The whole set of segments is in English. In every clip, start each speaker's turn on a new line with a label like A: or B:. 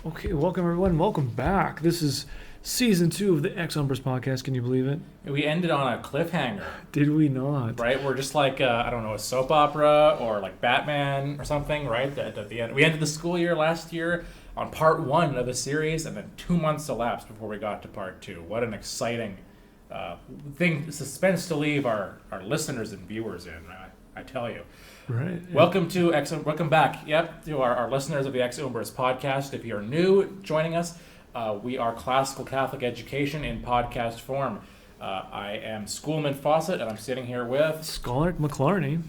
A: Okay, welcome everyone. Welcome back. This is season 2 of the Ex Umbras podcast. Can you believe it?
B: We ended on a cliffhanger.
A: Did we not?
B: Right? We're just like, I don't know, a soap opera or like Batman or something, right? At the end. We ended the school year last year on part 1 of the series, and then 2 months elapsed before we got to part 2. What an exciting suspense to leave our listeners and viewers in, I tell you.
A: Right.
B: Yeah. Welcome back, to our listeners of the Ex Umbras podcast. If you're new joining us, we are classical Catholic education in podcast form. I am Schoolman Fawcett, and I'm sitting here with
A: Scholarch McLarney.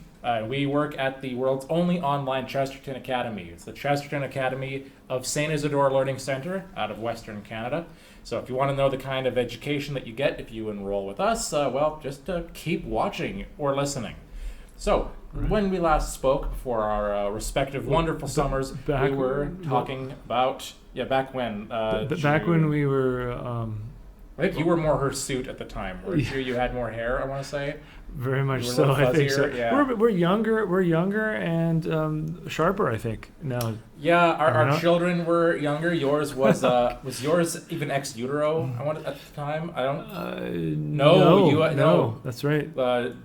B: We work at the world's only online Chesterton Academy. It's the Chesterton Academy of St. Isidore Learning Center out of Western Canada. So if you want to know the kind of education that you get if you enroll with us, just keep watching or listening. So, when we last spoke before our respective wonderful summers, we were talking about, back when.
A: Back when we were...
B: I think you were more hirsute at the time, weren't you? You had more hair, I want to say.
A: Very much so, I think so.
B: Yeah.
A: We're younger and sharper, I think, now.
B: Yeah, our children were younger. Yours was yours even ex utero? I wanted at the time. I don't.
A: No, that's right.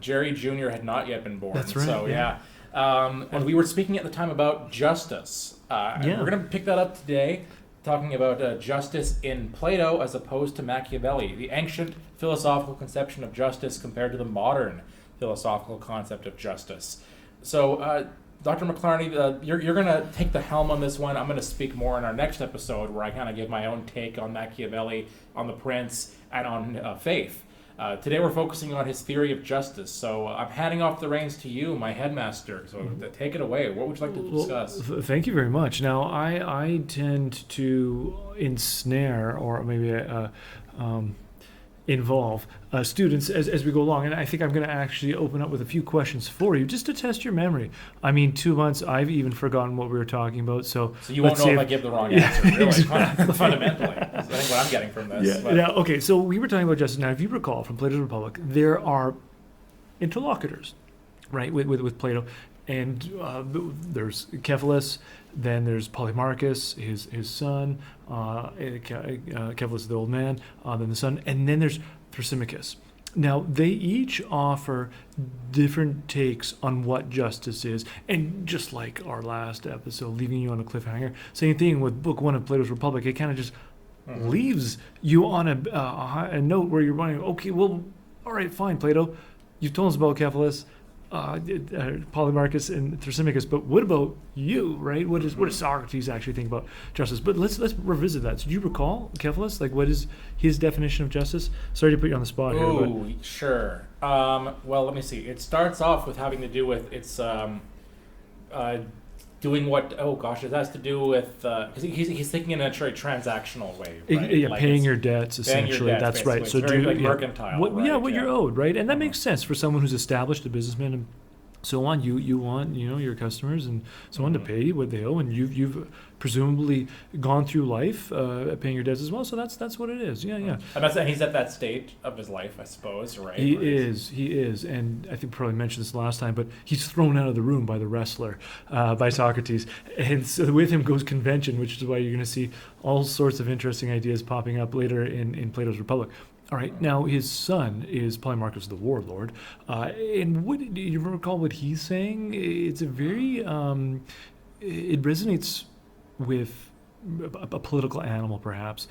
B: Jerry Jr. had not yet been born.
A: That's right.
B: So yeah. And we were speaking at the time about justice. We're going to pick that up today, talking about justice in Plato as opposed to Machiavelli, the ancient philosophical conception of justice compared to the modern philosophical concept of justice. So, Dr. McLarney, you're going to take the helm on this one. I'm going to speak more in our next episode, where I kind of give my own take on Machiavelli, on the Prince, and on faith. Today we're focusing on his theory of justice. So I'm handing off the reins to you, my headmaster. So take it away. What would you like to discuss?
A: Thank you very much. Now, I tend to ensnare, or maybe involve students as we go along, and I think I'm going to actually open up with a few questions for you just to test your memory. I mean, 2 months, I've even forgotten what we were talking about, so
B: you won't know if I give the wrong answer, really,
A: exactly.
B: Fundamentally. That's I think what I'm getting from this.
A: Yeah, okay, so we were talking about justice. Now, if you recall from Plato's Republic, there are interlocutors, right, with Plato, and there's Cephalus, then there's Polemarchus, his son, Cephalus the old man, then the son, and then there's Thrasymachus. Now, they each offer different takes on what justice is, and just like our last episode, leaving you on a cliffhanger, same thing with Book 1 of Plato's Republic, it kind of just leaves you on a note where you're running, okay, well, all right, fine, Plato, you've told us about Cephalus, Polemarchus and Thrasymachus, but what about you, right? What does Socrates actually think about justice? But let's revisit that. So do you recall Cephalus? Like, what is his definition of justice? Sorry to put you on the spot here.
B: Oh, sure. Well, let me see. It starts off with having to do with doing what? Oh gosh, it has to do with because he's thinking in a very transactional way. Right?
A: Paying your debts essentially.
B: Paying your debts,
A: that's right.
B: So
A: it's
B: very mercantile.
A: What you're owed, right? And that makes sense for someone who's established, a businessman and so on. You want your customers and so on to pay what they owe, and you've presumably gone through life paying your debts as well. So that's what it is. Yeah.
B: And he's at that stage of his life, I suppose, right?
A: He is, and I think probably mentioned this last time, but he's thrown out of the room by the wrestler, by Socrates, and so with him goes convention, which is why you're going to see all sorts of interesting ideas popping up later in Plato's Republic. All right, now his son is Polemarchus the warlord, and what do you recall what he's saying? It's a very, it resonates with a political animal, perhaps.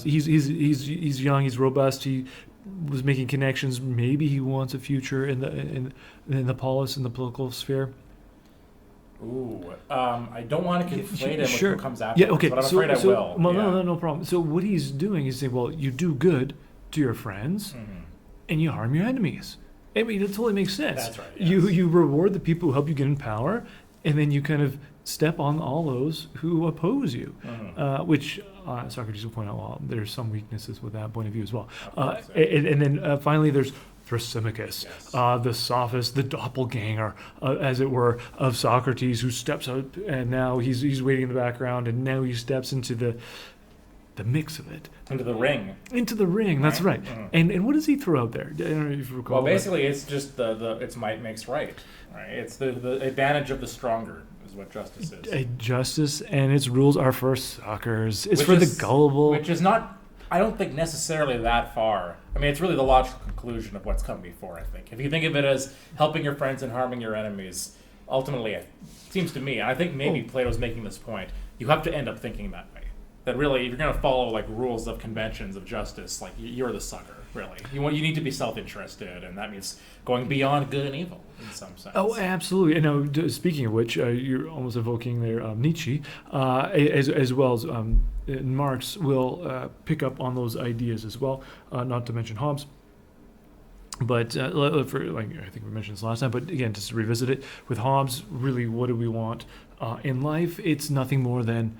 A: He's young, he's robust, he was making connections. Maybe he wants a future in the polis, in the political sphere.
B: Ooh, I don't want to conflate him with who comes after.
A: Yeah, okay.
B: But I'm afraid I will.
A: Well, no problem. So what he's doing is saying, well, you do good to your friends, and you harm your enemies. I mean, it totally makes sense.
B: That's right. Yes.
A: You reward the people who help you get in power, and then you kind of step on all those who oppose you, which Socrates will point out, well, there's some weaknesses with that point of view as well. And then finally there's Thrasymachus, the sophist, the doppelganger, as it were, of Socrates, who steps out, and now he's waiting in the background, and now he steps into the mix of it.
B: Into the ring.
A: Into the ring, that's right. And what does he throw out there? I don't know if you recall.
B: Well, basically, it's just it's might makes right. Right? It's the advantage of the stronger. is what justice is.
A: Justice and its rules are for suckers. It's
B: Which
A: for
B: is-
A: the gullible.
B: Which is not, I don't think, necessarily that far. I mean, it's really the logical conclusion of what's come before, I think. If you think of it as helping your friends and harming your enemies, ultimately, it seems to me, and I think maybe Plato's making this point, you have to end up thinking that way. That really, if you're going to follow like rules of conventions of justice, like you're the sucker, really. You need to be self-interested, and that means going beyond good and evil in some sense.
A: Oh, absolutely. And now, speaking of which, you're almost evoking there Nietzsche, as well as Marx will pick up on those ideas as well, not to mention Hobbes. But for, like, I think we mentioned this last time, but again, just to revisit it, with Hobbes, really, what do we want in life? It's nothing more than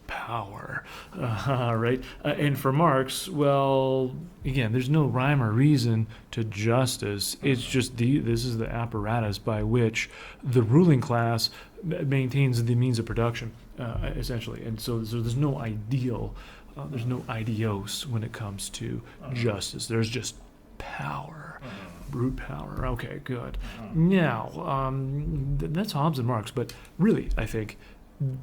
A: power, right? And for Marx, well, again, there's no rhyme or reason to justice. It's just this is the apparatus by which the ruling class maintains the means of production, essentially. And so there's no ideal, there's no ideos when it comes to justice. There's just power, brute power. Okay, good. Now, that's Hobbes and Marx, but really, I think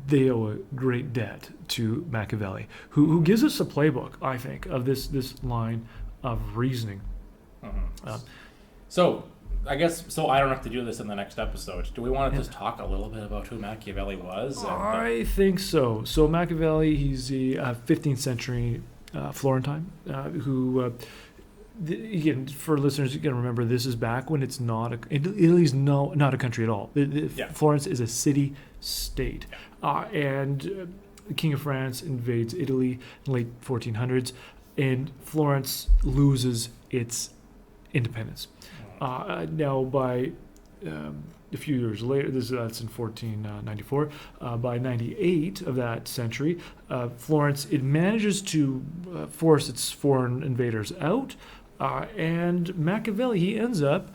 A: they owe a great debt to Machiavelli, who gives us a playbook, I think, of this line of reasoning.
B: So, I guess, I don't have to do this in the next episode. Do we want to just talk a little bit about who Machiavelli was?
A: I think so. So Machiavelli, he's a 15th century Florentine who... again, for listeners, you got to remember this is back when it's Italy's not a country at all. Florence is a city-state, and the King of France invades Italy in the late 1400s, and Florence loses its independence. Now, by a few years later, that's in 1494. By 98 of that century, Florence it manages to force its foreign invaders out. And Machiavelli, he ends up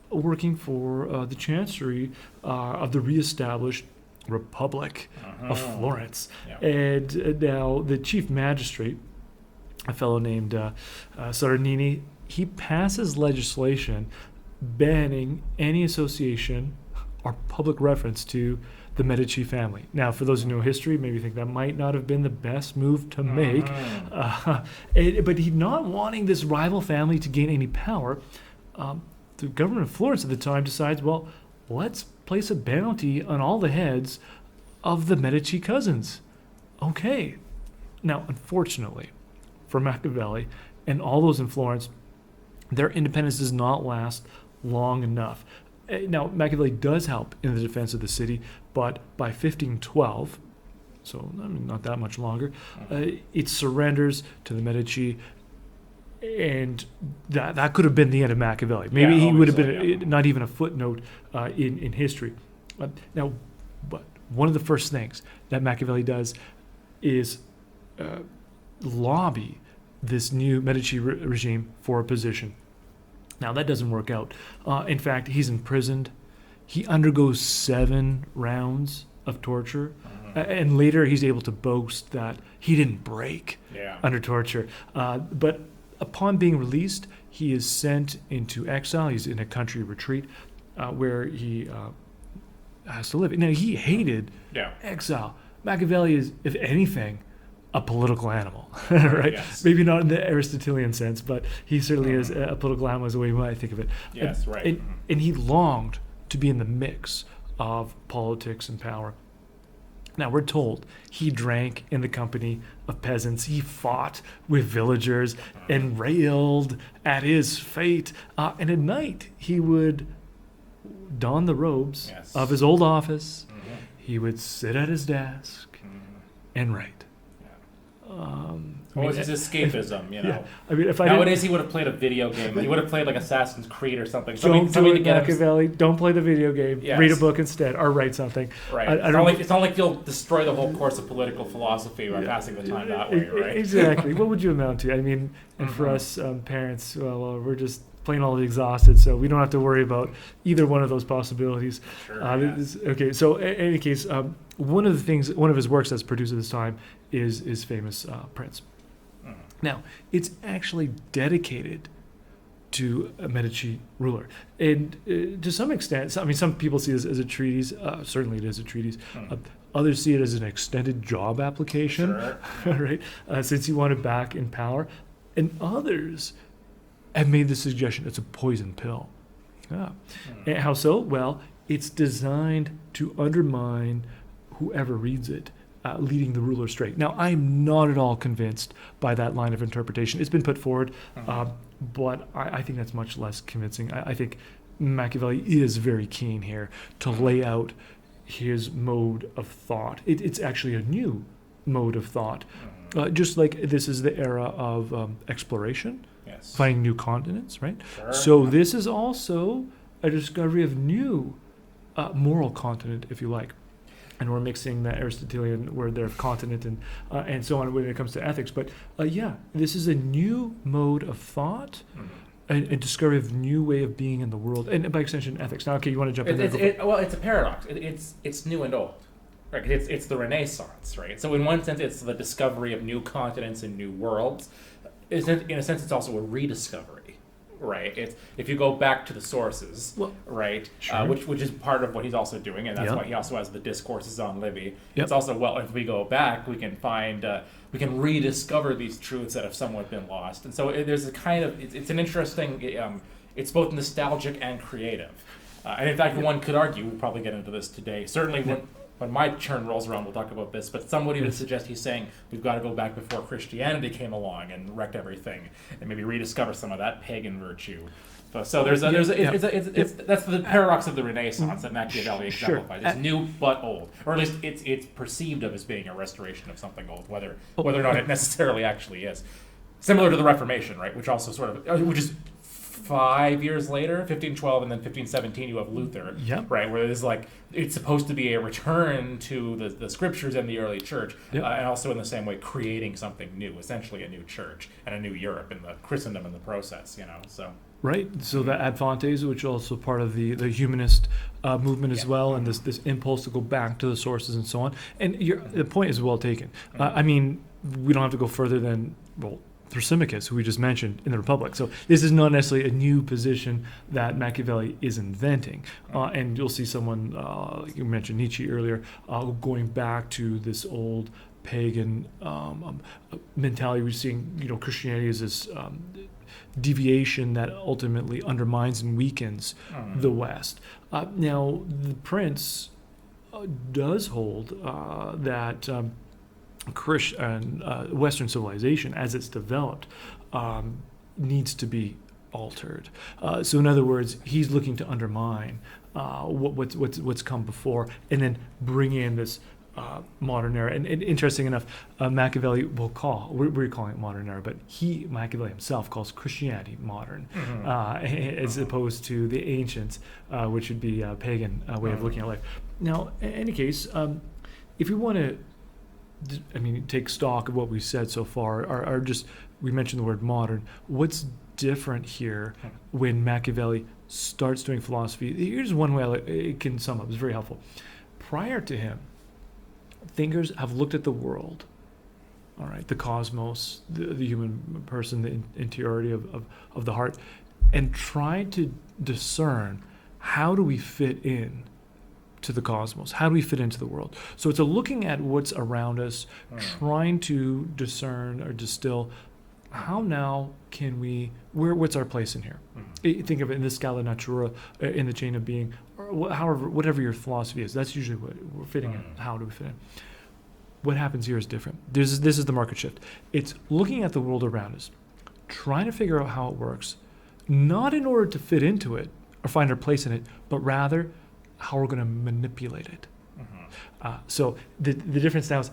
A: working for the chancery of the reestablished Republic of Florence. And now the chief magistrate, a fellow named Sardini, he passes legislation banning any association or public reference to the Medici family. Now, for those who know history, maybe think that might not have been the best move to make. But he not wanting this rival family to gain any power, the government of Florence at the time decides, well, let's place a bounty on all the heads of the Medici cousins. Okay. Now, unfortunately, for Machiavelli and all those in Florence, their independence does not last long enough. Now, Machiavelli does help in the defense of the city, but by 1512, so I mean, not that much longer, it surrenders to the Medici, and that could have been the end of Machiavelli. Maybe he would have been not even a footnote in history. Now, but one of the first things that Machiavelli does is lobby this new Medici regime for a position. Now, that doesn't work out. In fact, he's imprisoned. He undergoes 7 rounds of torture. And later, he's able to boast that he didn't break under torture. But upon being released, he is sent into exile. He's in a country retreat where he has to live. Now, he hated exile. Machiavelli is, if anything, a political animal, right?
B: Yes.
A: Maybe not in the Aristotelian sense, but he certainly is a political animal, is the way you might think of it.
B: Yes, right.
A: And he longed to be in the mix of politics and power. Now, we're told he drank in the company of peasants. He fought with villagers and railed at his fate. And at night, he would don the robes of his old office. He would sit at his desk and write.
B: What was his escapism, you know?
A: Yeah. I mean, if
B: Nowadays, he would have played a video game. He would have played like Assassin's Creed or something.
A: Don't do it, Machiavelli. Don't play the video game.
B: Yes.
A: Read a book instead, or write something.
B: Right. It's not like you'll destroy the whole course of political philosophy by passing the time that way, right?
A: Exactly. What would you amount to? I mean, and for us parents, well, we're just plain old exhausted, so we don't have to worry about either one of those possibilities.
B: Sure.
A: Okay. So, in any case, one of his works that's produced at this time is his famous Prince. Now, it's actually dedicated to a Medici ruler. And to some extent, some people see this as a treatise. Certainly it is a treatise. Others see it as an extended job application,
B: Sure.
A: right? Since he wanted back in power. And others have made the suggestion it's a poison pill. And how so? Well, it's designed to undermine whoever reads it, leading the ruler straight. Now, I'm not at all convinced by that line of interpretation. It's been put forward, but I think that's much less convincing. I think Machiavelli is very keen here to lay out his mode of thought. It's actually a new mode of thought. Just like this is the era of exploration, finding new continents, right?
B: Sure.
A: So this is also a discovery of new moral continent, if you like. And we're mixing the Aristotelian word there of continent and so on when it comes to ethics. But this is a new mode of thought, a discovery of new way of being in the world, and by extension, ethics. Now, okay, you want to jump in there?
B: Well, it's a paradox. It's new and old. Right, it's the Renaissance, right? So in one sense, it's the discovery of new continents and new worlds. In a sense, it's also a rediscovery, right? If you go back to the sources, right,
A: sure.
B: which is part of what he's also doing, and that's why he also has the discourses on Livy.
A: Yep.
B: It's also, if we go back, we can find, we can rediscover these truths that have somewhat been lost. And so there's a kind of, it's an interesting, it's both nostalgic and creative. And in fact, one could argue, we'll probably get into this today, certainly when my turn rolls around, we'll talk about this, but some would even suggest he's saying we've got to go back before Christianity came along and wrecked everything, and maybe rediscover some of that pagan virtue. So that's the paradox of the Renaissance that Machiavelli exemplifies. It's new but old, or at least it's perceived of as being a restoration of something old, whether or not it necessarily actually is. Similar to the Reformation, right? Which also which is 5 years later, 1512, and then 1517, you have Luther, right, where it's supposed to be a return to the scriptures and the early church, and also in the same way creating something new, essentially a new church and a new Europe and the Christendom in the process, so.
A: Right, so the Ad Fontes, which is also part of the humanist movement as well, and this impulse to go back to the sources and so on. And the point is well taken. We don't have to go further than, Thrasymachus, who we just mentioned, in the Republic. So this is not necessarily a new position that Machiavelli is inventing. And you'll see someone, you mentioned Nietzsche earlier, going back to this old pagan mentality. We're seeing, Christianity as this deviation that ultimately undermines and weakens the West. Now, the Prince does hold that Western civilization, as it's developed, needs to be altered. So, in other words, he's looking to undermine what's come before, and then bring in this modern era. And interesting enough, Machiavelli will we're calling it modern era, but Machiavelli himself calls Christianity modern, as opposed to the ancients, which would be a pagan way of looking at life. Now, in any case, if we want to take stock of what we said so far, we mentioned the word modern. What's different here when Machiavelli starts doing philosophy? Here's one way it can sum up. It's very helpful. Prior to him, thinkers have looked at the world, all right, the cosmos, the human person, the interiority of the heart, and tried to discern how do we fit in to the cosmos? How do we fit into the world? So it's a looking at what's around us, trying to discern or distill how now can we, what's our place in here? Think of it in the scala natura, in the chain of being, or however, whatever your philosophy is. That's usually what we're fitting in. How do we fit in? What happens here is different. This is the market shift. It's looking at the world around us, trying to figure out how it works, not in order to fit into it or find our place in it, but rather how we're going to manipulate it. So the difference now is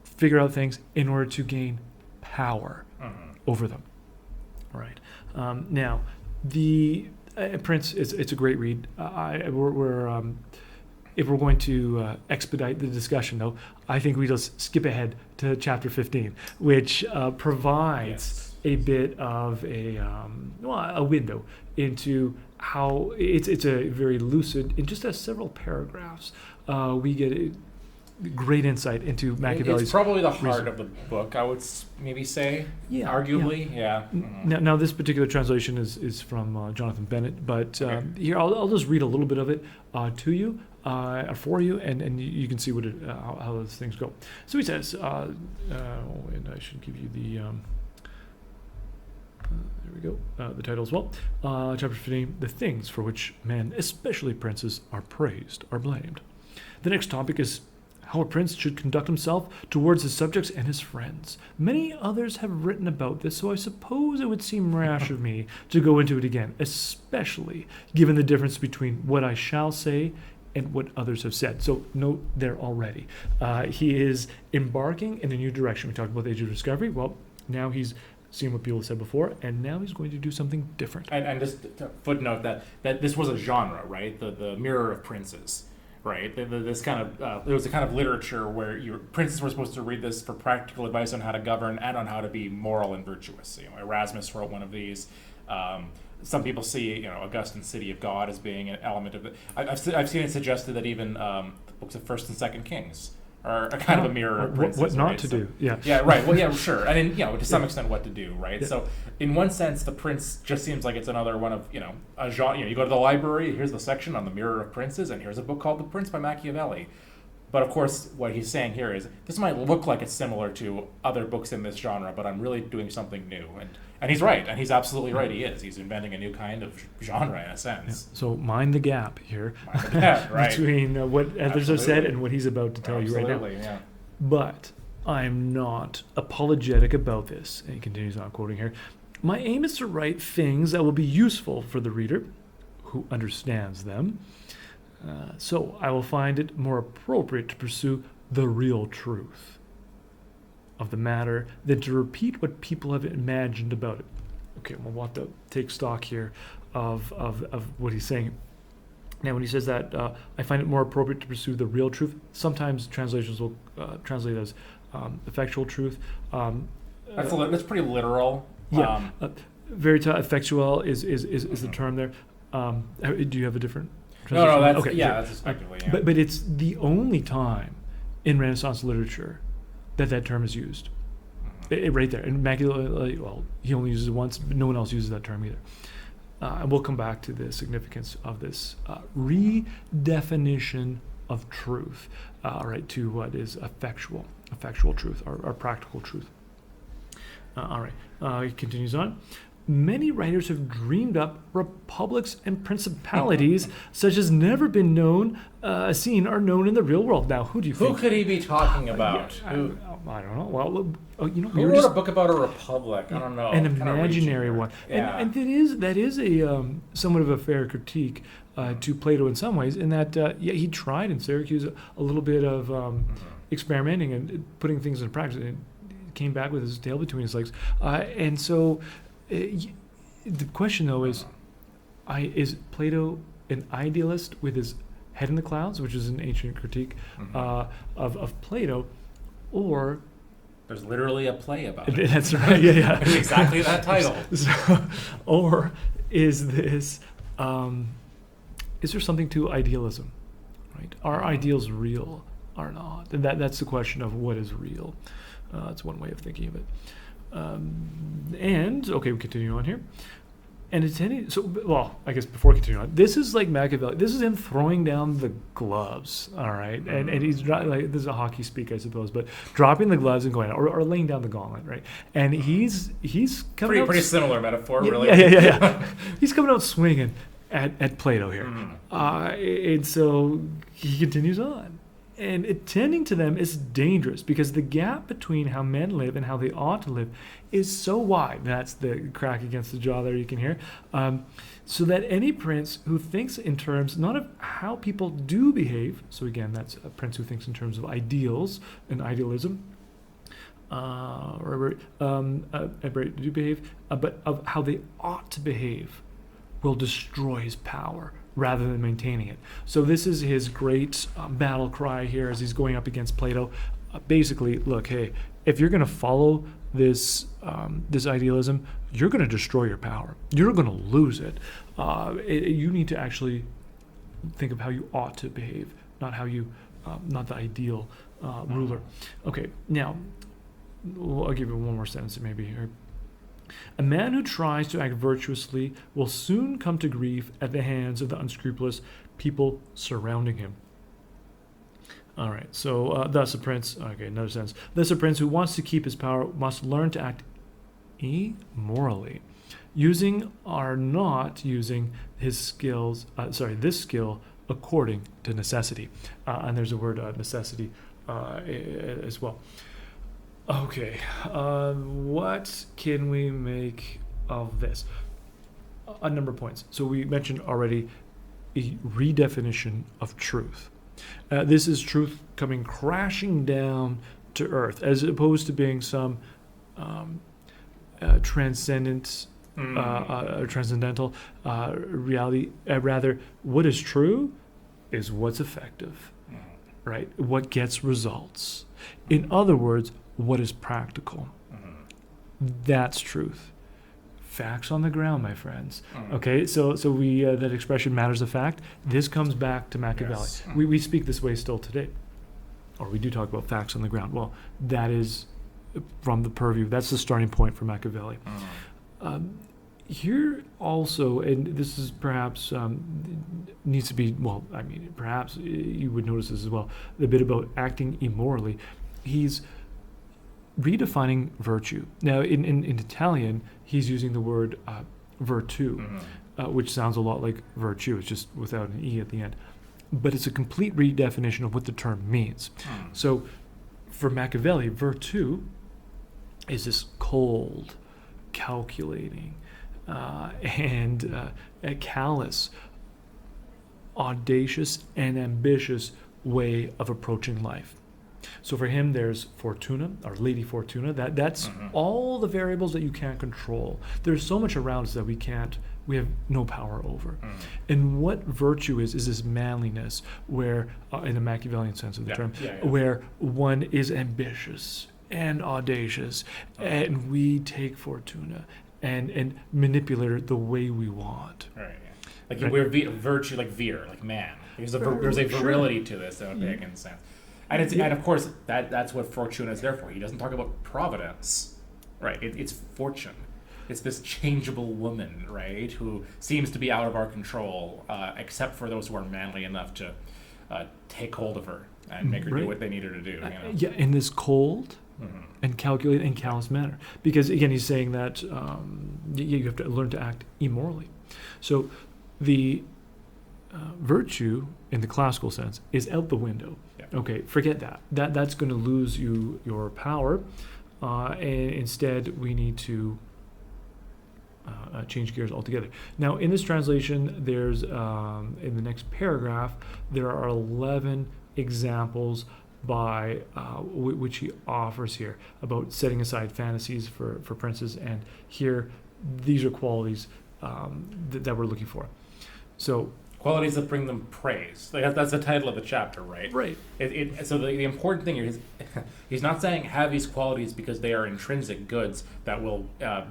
A: figure out things in order to gain power over them. Right. Now, the Prince, it's a great read. If we're going to expedite the discussion, though, I think we just skip ahead to chapter 15, which provides a bit of a window into how it's a very lucid, in just several paragraphs, we get great insight into Machiavelli's.
B: It's probably the heart
A: reason.
B: of the book, I would maybe say.
A: Yeah,
B: arguably, yeah.
A: Now, this particular translation is from Jonathan Bennett, but here I'll just read a little bit of it to you, for you, and you can see what how those things go. So he says, and I should give you the. There we go. The title as well. Chapter 15: The things for which men, especially princes, are praised, are blamed. The next topic is how a prince should conduct himself towards his subjects and his friends. Many others have written about this, so I suppose it would seem rash of me to go into it again, especially given the difference between what I shall say and what others have said. So note there already. He is embarking in a new direction. We talked about the Age of Discovery. Well, now he's seen what people said before, and now he's going to do something different.
B: And just to footnote that this was a genre, right? The Mirror of Princes. Right, this kind of it was a kind of literature where your princes were supposed to read this for practical advice on how to govern and on how to be moral and virtuous. Erasmus wrote one of these. Some people see, Augustine's City of God as being an element of it. I've seen it suggested that even the books of First and Second Kings are a kind of a mirror of princes.
A: What not
B: right?
A: to do? Yeah.
B: Yeah. Right. Well, yeah, sure. And then, to some extent, what to do. Right.
A: Yeah.
B: So, in one sense, the Prince just seems like it's another one of a genre. You go to the library. Here's the section on the Mirror of Princes, and here's a book called The Prince by Machiavelli. But of course, what he's saying here is this might look like it's similar to other books in this genre, but I'm really doing something new. And he's right, and he's absolutely right. He is. He's inventing a new kind of genre in a sense.
A: Yeah. So mind the gap here
B: Right.
A: between what others have said and what he's about to tell you right now.
B: Absolutely, yeah.
A: But I'm not apologetic about this. And he continues on quoting here. My aim is to write things that will be useful for the reader who understands them. So I will find it more appropriate to pursue the real truth of the matter than to repeat what people have imagined about it. Okay, we'll have to take stock here of what he's saying. Now, when he says that, I find it more appropriate to pursue the real truth. Sometimes translations will translate as effectual truth.
B: That's pretty literal.
A: Yeah, verita effectual is the term there. Do you have a different translation?
B: No, that's
A: okay,
B: yeah,
A: sure.
B: that's effectively. Yeah.
A: But it's the only time in Renaissance literature that term is used. Right there. And Machiavelli, well, he only uses it once, but no one else uses that term either. And we'll come back to the significance of this redefinition of truth, right, to what is effectual truth, or practical truth. All right, he continues on. Many writers have dreamed up republics and principalities such as never been seen or known in the real world. Now, who do you think?
B: Who could he be talking about?
A: I don't know. Well,
B: who wrote a book about a republic? I don't know.
A: An imaginary one.
B: Yeah.
A: And that is a somewhat of a fair critique to Plato in some ways, in that he tried in Syracuse a little bit of experimenting and putting things into practice, and came back with his tail between his legs. And so the question, though, is Plato an idealist with his head in the clouds, which is an ancient critique of Plato, or...
B: There's literally a play about it.
A: That's right, yeah.
B: Exactly that title.
A: So, or is this... is there something to idealism? Right? Are ideals real or not? And that's the question of what is real. That's one way of thinking of it. And okay, we continue on here. And I guess before continuing on, this is like Machiavelli. This is him throwing down the gloves, all right? And he's like, this is a hockey speak, I suppose, but dropping the gloves and going out, or laying down the gauntlet, right? And he's coming
B: pretty similar metaphor, really.
A: Yeah. He's coming out swinging at Plato here, and so he continues on. And attending to them is dangerous because the gap between how men live and how they ought to live is so wide. That's the crack against the jaw there you can hear. So that any prince who thinks in terms not of how people do behave, so again, that's a prince who thinks in terms of ideals and idealism, do behave, but of how they ought to behave, will destroy his power rather than maintaining it. So this is his great battle cry here as he's going up against Plato. Basically, look, hey, if you're going to follow this idealism, you're going to destroy your power. You're going to lose it. You need to actually think of how you ought to behave, not how you, not the ideal ruler. Okay, now I'll give you one more sentence maybe here. A man who tries to act virtuously will soon come to grief at the hands of the unscrupulous people surrounding him. All right, so thus a prince, okay, another sentence. Thus a prince who wants to keep his power must learn to act immorally, using or not using his skills, this skill according to necessity. And there's a word necessity as well. Okay, what can we make of this? A number of points. So we mentioned already a redefinition of truth. This is truth coming crashing down to earth, as opposed to being some transcendental reality. Rather, what is true is what's effective, right? What gets results. In other words, what is practical. That's truth. Facts on the ground, my friends. Okay, so we that expression, matters of fact, this comes back to Machiavelli.
B: Yes.
A: We speak this way still today, or we do talk about facts on the ground. Well, that is from the purview, that's the starting point for Machiavelli. Here also, and this is perhaps needs to be, well, I mean, perhaps you would notice this as well, the bit about acting immorally. He's redefining virtue. Now, in Italian, he's using the word virtù, which sounds a lot like virtue. It's just without an E at the end. But it's a complete redefinition of what the term means. So for Machiavelli, virtù is this cold, calculating, and callous, audacious, and ambitious way of approaching life. So for him, there's Fortuna, or Lady Fortuna. That's all the variables that you can't control. There's so much around us that we have no power over. And what virtue is this manliness, where, in a Machiavellian sense of the term, where one is ambitious and audacious, and we take Fortuna and manipulate her the way we want.
B: Right. Like we're virtue, like vir, like man. There's a virility to this that would make sense. And and of course that's what Fortuna is there for. He doesn't talk about providence, right? It's fortune. It's this changeable woman, right, who seems to be out of our control, except for those who are manly enough to take hold of her and make her do what they need her to do.
A: Yeah, in this cold and calculated and callous manner. Because again, he's saying that you have to learn to act immorally. So the virtue, in the classical sense, is out the window. Okay, forget that. That's going to lose you your power. And instead, we need to change gears altogether. Now, in this translation, there's in the next paragraph, there are 11 examples by which he offers here about setting aside fantasies for princes, and here these are qualities that we're looking for. So
B: qualities that bring them praise. Like that's the title of the chapter, right?
A: Right.
B: So the important thing here is he's not saying have these qualities because they are intrinsic goods that will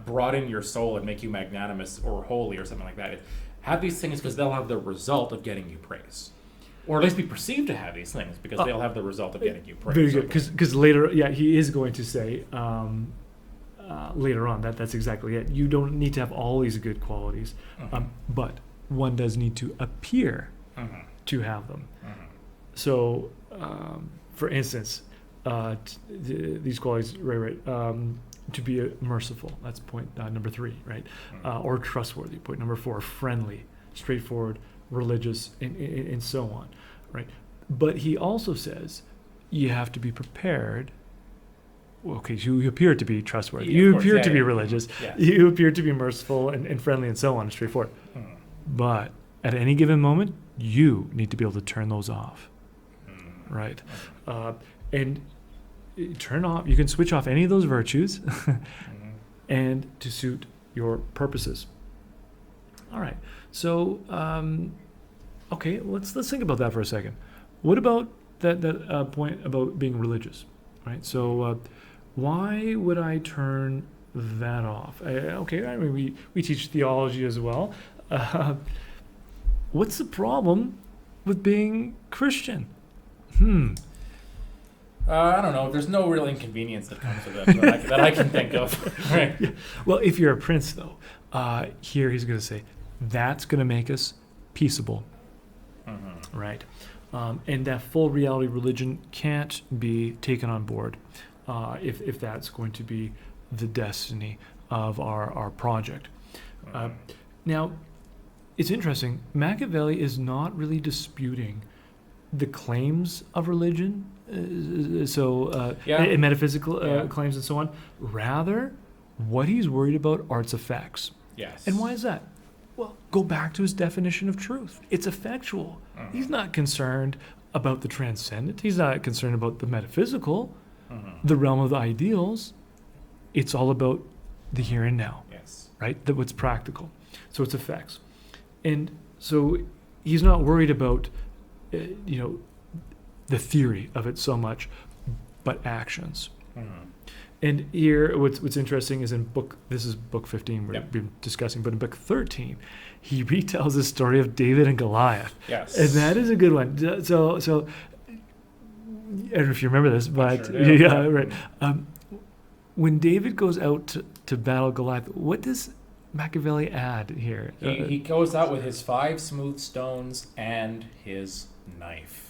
B: broaden your soul and make you magnanimous or holy or something like that. Have these things because they'll have the result of getting you praise. Or at least be perceived to have these things because they'll have the result of getting you praise.
A: Very good, because later, he is going to say later on that's exactly it. You don't need to have all these good qualities, but one does need to appear to have them. So, for instance, these qualities, to be merciful, that's point number 3, right? Or trustworthy, point number 4, friendly, straightforward, religious, and so on, right? But he also says you have to be prepared. Okay, so you appear to be trustworthy, you appear to be religious, you appear to be merciful and friendly and so on, and straightforward. But at any given moment, you need to be able to turn those off, right? And turn off, you can switch off any of those virtues and to suit your purposes. All right, so, okay, let's think about that for a second. What about that point about being religious, right? So why would I turn that off? Okay, I mean, we teach theology as well. What's the problem with being Christian?
B: I don't know. There's no real inconvenience that comes with it that I can think of. Right.
A: Yeah. Well, if you're a prince, though, here he's going to say, that's going to make us peaceable, right? And that full reality religion can't be taken on board if that's going to be the destiny of our project. Now, it's interesting. Machiavelli is not really disputing the claims of religion, and metaphysical claims and so on. Rather, what he's worried about are its effects.
B: Yes.
A: And why is that? Well, go back to his definition of truth. It's effectual. He's not concerned about the transcendent. He's not concerned about the metaphysical, the realm of the ideals. It's all about the here and now.
B: Yes.
A: Right? That what's practical. So it's effects. And so he's not worried about, the theory of it so much, but actions. And here, what's interesting is this is book 15 we've been discussing, but in book 13, he retells the story of David and Goliath.
B: Yes.
A: And that is a good one. So I don't know if you remember this, but
B: sure
A: right. When David goes out to battle Goliath, what does Machiavelli add here?
B: He goes out with his 5 smooth stones and his knife.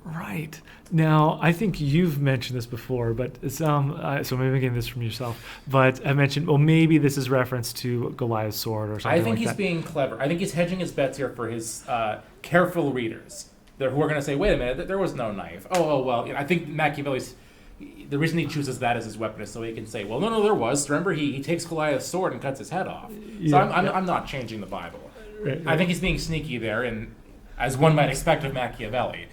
A: Right. Now, I think you've mentioned this before, but so maybe I'm getting this from yourself. But I mentioned, maybe this is reference to Goliath's sword or something like that.
B: I think he's being clever. I think he's hedging his bets here for his careful readers who are going to say, wait a minute, there was no knife. Well, I think Machiavelli's... The reason he chooses that as his weapon is so he can say, well, no, there was. Remember, he takes Goliath's sword and cuts his head off. So I'm not changing the Bible. Right. I think he's being sneaky there, and as one might expect of Machiavelli.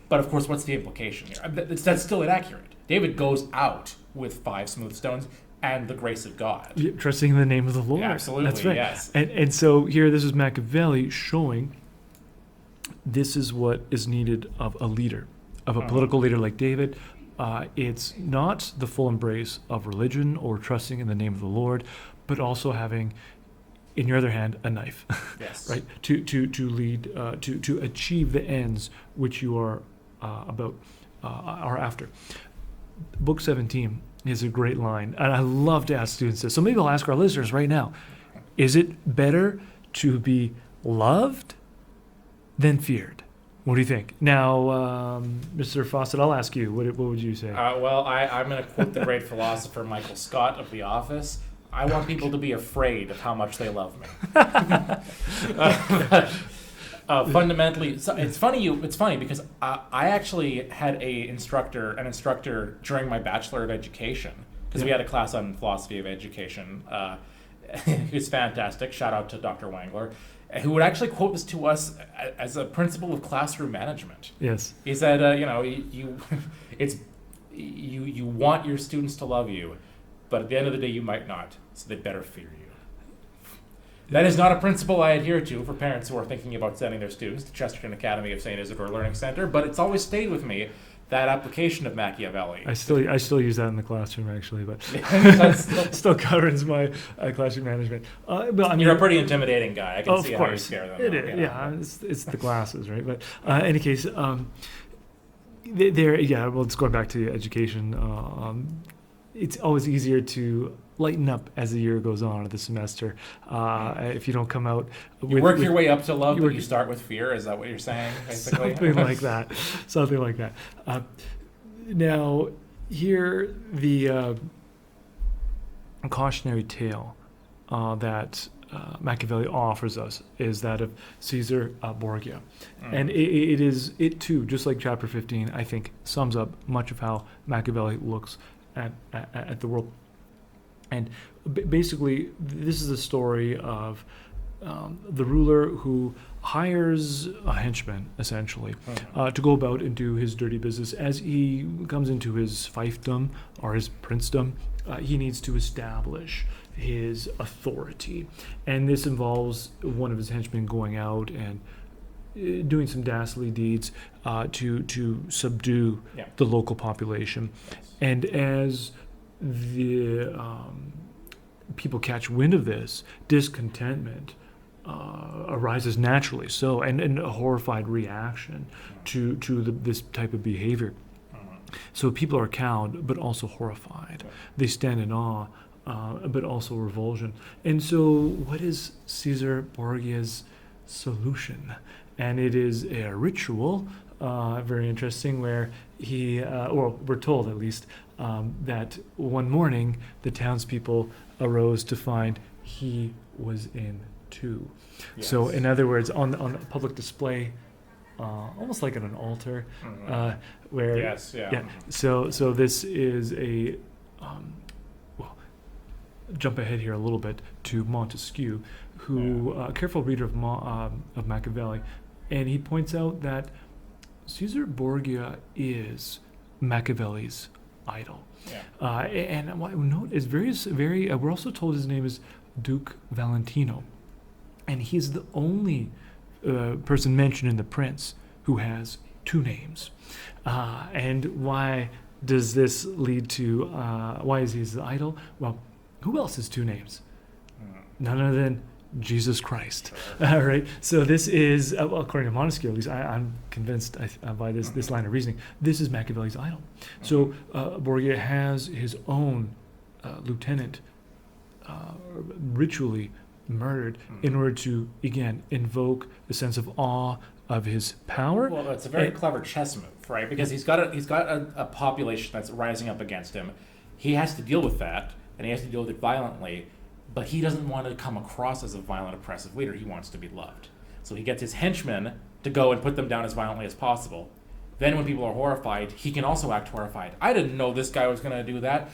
B: But of course, what's the implication here? That's still inaccurate. David goes out with 5 smooth stones and the grace of God. Yeah,
A: trusting in the name of the Lord.
B: Yeah, absolutely,
A: that's right.
B: Yes.
A: And so here, this is Machiavelli showing this is what is needed of a leader, of a political leader like David. It's not the full embrace of religion or trusting in the name of the Lord, but also having, in your other hand, a knife.
B: Yes.
A: Right? To lead, to achieve the ends which you are are after. Book 17 is a great line, and I love to ask students this. So maybe I'll ask our listeners right now: is it better to be loved than feared? What do you think? Now, Mr. Fawcett, I'll ask you. What would you say?
B: Well, I'm going to quote the great philosopher Michael Scott of The Office. I want people to be afraid of how much they love me. Fundamentally, it's funny because I actually had an instructor during my Bachelor of Education, because we had a class on philosophy of education. Who's fantastic. Shout out to Dr. Wangler, who would actually quote this to us as a principle of classroom management.
A: Yes.
B: He said, you want your students to love you, but at the end of the day, you might not, so they better fear you. That is not a principle I adhere to for parents who are thinking about sending their students to Chesterton Academy of St. Isidore Learning Center, but it's always stayed with me, that application of Machiavelli.
A: I still use that in the classroom, actually, but still governs my classroom management. But I mean,
B: you're a pretty intimidating guy. I can see how you
A: course.
B: scare them.
A: It is, yeah. It's the glasses, right? But in any case, well, it's going back to education. It's always easier to lighten up as the year goes on, or the semester. If you don't come out,
B: you work your way up to love, but you start with fear. Is that what you're saying, basically?
A: Something like that. Now, here the cautionary tale that Machiavelli offers us is that of Caesar Borgia, and it too, just like chapter 15, I think sums up much of how Machiavelli looks at the world. And basically, this is a story of the ruler who hires a henchman, essentially, to go about and do his dirty business. As he comes into his fiefdom or his princedom, he needs to establish his authority. And this involves one of his henchmen going out and doing some dastardly deeds to subdue the local population. And as the people catch wind of this, discontentment arises naturally. So, and a horrified reaction to this type of behavior. So people are cowed, but also horrified. They stand in awe, but also revulsion. And so, what is Caesar Borgia's solution? And it is a ritual, very interesting, where he, or we're told at least, that one morning the townspeople arose to find he was in too.
B: Yes.
A: So, in other words, on a public display, almost like at an altar, where
B: Yes, yeah.
A: So this is a well, jump ahead here a little bit to Montesquieu, who a careful reader of Machiavelli, and he points out that Caesar Borgia is Machiavelli's idol.
B: Yeah.
A: And what I note is very. We're also told his name is Duke Valentino, and he's the only person mentioned in The Prince who has two names. And why does this lead to? Why is he his idol? Well, who else has two names? None other than Jesus Christ. All right. So this is, according to Montesquieu, at least I'm convinced by this line of reasoning. This is Machiavelli's idol. So Borgia has his own lieutenant ritually murdered in order to, again, invoke a sense of awe of his power.
B: Well, it's a very clever chess move, right? Because he's got a population that's rising up against him. He has to deal with that, and he has to deal with it violently. But he doesn't want to come across as a violent, oppressive leader. He wants to be loved. So he gets his henchmen to go and put them down as violently as possible. Then when people are horrified, he can also act horrified. I didn't know this guy was going to do that.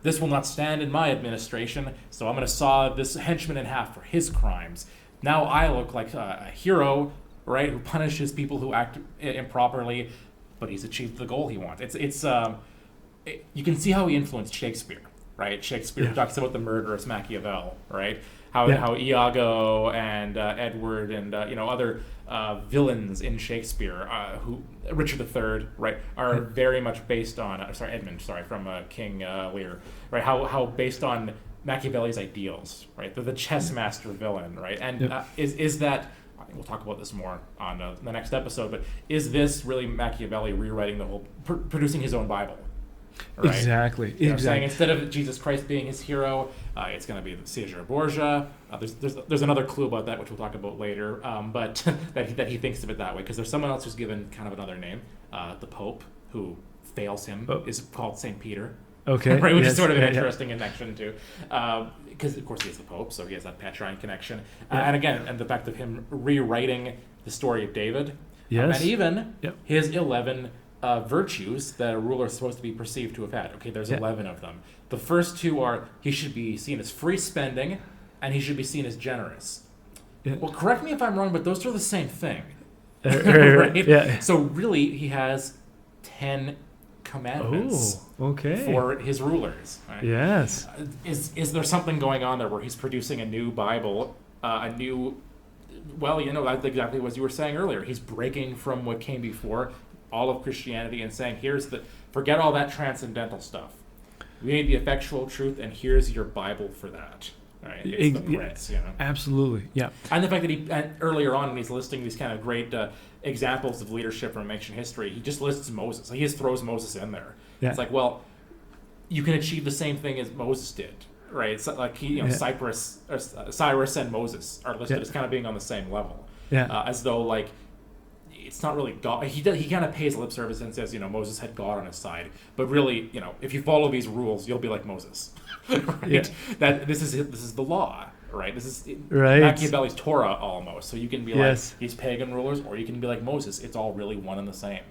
B: This will not stand in my administration, so I'm going to saw this henchman in half for his crimes. Now I look like a hero, right, who punishes people who act improperly, but he's achieved the goal he wants. You can see how he influenced Shakespeare. Right, Shakespeare talks about the murderous Machiavel, right? How Iago and Edward and other villains in Shakespeare, who Richard III, right, are very much based on Edmund, from King Lear, right? How based on Machiavelli's ideals, right? The chess master villain, right? And is that? I think we'll talk about this more on the next episode. But is this really Machiavelli rewriting the whole, producing his own Bible? Right?
A: Exactly.
B: Saying instead of Jesus Christ being his hero, it's going to be Caesar Borgia. There's another clue about that, which we'll talk about later. But that he thinks of it that way, because there's someone else who's given kind of another name. The Pope, who fails him, is called Saint Peter.
A: Okay.
B: Right, which is sort of an interesting connection too, because of course he is the Pope, so he has that Petrine connection. And again, and the fact of him rewriting the story of David. And even his 11. Virtues that a ruler is supposed to be perceived to have had. Okay, there's 11 of them. The first two are he should be seen as free spending, and he should be seen as generous. Well, correct me if I'm wrong, but those are the same thing. Right?
A: Yeah.
B: So really, he has 10 commandments for his rulers. Right?
A: Yes.
B: Is there something going on there where he's producing a new Bible, that's exactly what you were saying earlier. He's breaking from what came before, all of Christianity, and saying, forget all that transcendental stuff. We need the effectual truth, and here's your Bible for that. Right? It's the Prince,
A: Absolutely, yeah.
B: And the fact that earlier on, when he's listing these kind of great examples of leadership from ancient history, he just lists Moses. He just throws Moses in there. Yeah. It's like, well, you can achieve the same thing as Moses did, right? It's like Cyrus and Moses are listed as kind of being on the same level. Yeah. As though it's not really God. He kind of pays lip service and says, Moses had God on his side, but really, if you follow these rules, you'll be like Moses, right? Yeah. That this is the law, right? This is Machiavelli's Torah almost. So you can be like these pagan rulers, or you can be like Moses. It's all really one and the same.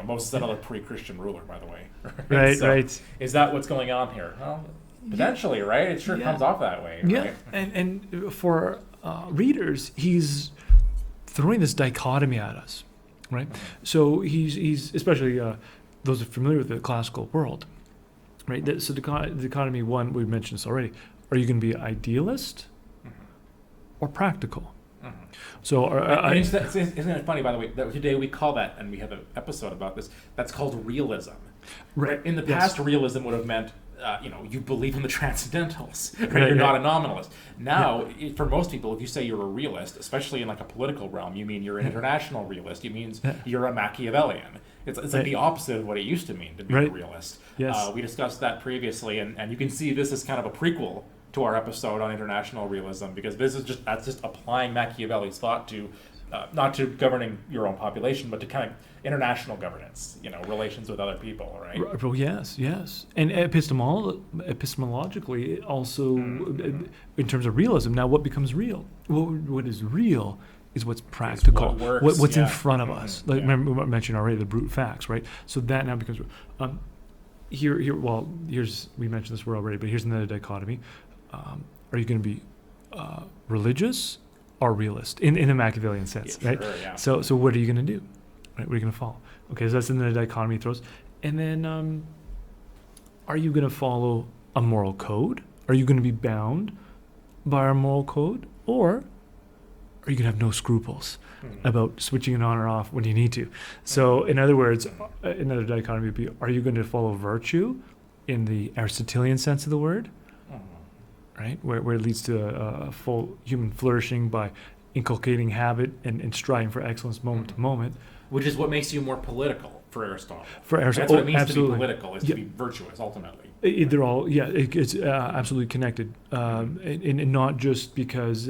B: Moses is another pre-Christian ruler, by the way. Right. Is that what's going on here? Well, potentially, right? It sure comes off that way.
A: Yeah,
B: right?
A: and for readers, he's throwing this dichotomy at us, right? So he's especially those who are familiar with the classical world, right? So dichotomy one, we mentioned this already. Are you going to be idealist or practical? So
B: isn't it funny, by the way, that today we call that, and we have an episode about this, that's called realism. Right. In the past, realism would have meant you believe in the transcendentals, right? You're not a nominalist. Now, for most people, if you say you're a realist, especially in a political realm, you mean you're an international realist. It means you're a Machiavellian. It's
A: Right.
B: like the opposite of what it used to mean to be a
A: Right.
B: realist.
A: Yes.
B: We discussed that previously, and you can see this is kind of a prequel to our episode on international realism, because that's just applying Machiavelli's thought to not to governing your own population, but to kind of international governance, relations with other people, right?
A: Well, yes. And epistemologically, also, in terms of realism, now what becomes real? What is real is what's practical,
B: what works,
A: what's in
B: yeah.
A: front of us. Like, remember what I mentioned already, the brute facts, right? So that now becomes real. We mentioned this word already, but here's another dichotomy. Are you going to be religious or realist in a Machiavellian sense, right?
B: Sure, yeah.
A: So what are you going to do? Right? What are you going to follow? Okay, so that's another dichotomy he throws. And then, are you going to follow a moral code? Are you going to be bound by our moral code? Or are you going to have no scruples about switching it on or off when you need to? So, in other words, another dichotomy would be, are you going to follow virtue in the Aristotelian sense of the word? Right, where it leads to a full human flourishing by inculcating habit and striving for excellence moment to moment.
B: Which is what makes you more political for Aristotle.
A: For Aristotle,
B: That's what it means
A: absolutely.
B: to be political, is to be virtuous, ultimately.
A: They're all, it's absolutely connected, and not just because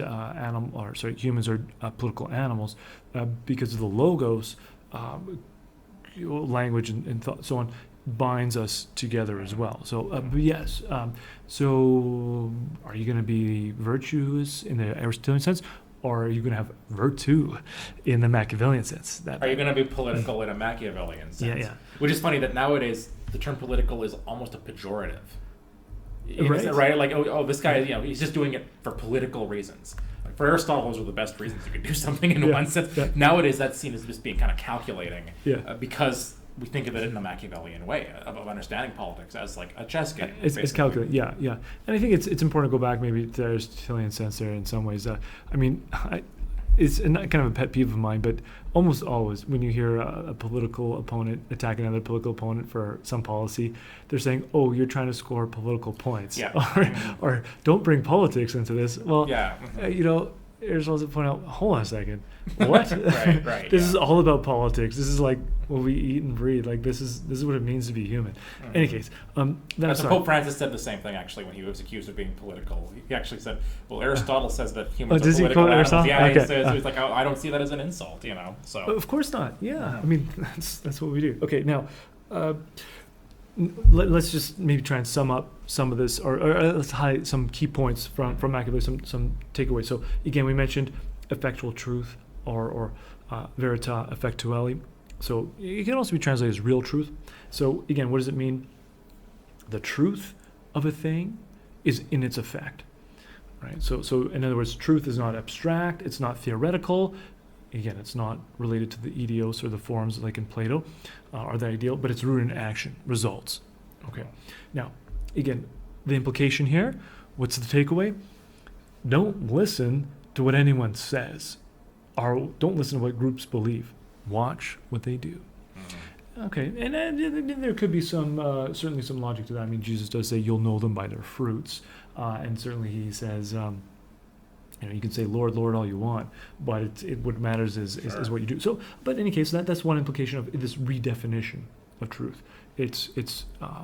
A: humans are political animals, because of the logos, language and thought, so on, binds us together as well. So, but yes. So, are you going to be virtuous in the Aristotelian sense, or are you going to have virtue in the Machiavellian sense?
B: Are you going to be political in a Machiavellian sense?
A: Yeah.
B: Which is funny that nowadays the term political is almost a pejorative.
A: Right.
B: Right? Like, this guy, he's just doing it for political reasons. Like, for Aristotle, those are the best reasons you could do something in one sense. Yeah. Nowadays, that's seen as just being kind of calculating, because we think of it in a Machiavellian way of understanding politics as like a chess game.
A: It's calculated, yeah. And I think it's important to go back maybe to the Aristotelian sense there in some ways. It's kind of a pet peeve of mine, but almost always when you hear a political opponent attacking another political opponent for some policy, they're saying, "Oh, you're trying to score political points," or "Don't bring politics into this." Well, Aristotle's to point out, hold on a second, what?
B: right.
A: This is all about politics. This is like what we eat and breathe. Like this is what it means to be human. In any case,
B: Pope Francis said the same thing actually when he was accused of being political. He actually said, "Well, Aristotle says that humans are political animals." Yeah,
A: okay.
B: He's like, I don't see that as an insult, So
A: of course not. Yeah, I mean that's what we do. Okay, now. Let's just maybe try and sum up some of this, or let's highlight some key points from Machiavelli, some takeaways. So again, we mentioned effectual truth, or verita effectuelli. So it can also be translated as real truth. So again, what does it mean? The truth of a thing is in its effect, right? So in other words, truth is not abstract, it's not theoretical. Again, it's not related to the idios or the forms like in Plato or the ideal, but it's rooted in action, results. Okay. Now, again, the implication here, what's the takeaway? Don't listen to what anyone says, or don't listen to what groups believe. Watch what they do. Okay, and there could be certainly some logic to that. I mean, Jesus does say you'll know them by their fruits, and certainly he says, you can say Lord, Lord all you want, but what matters is what you do. So, but in any case, that's one implication of this redefinition of truth. It's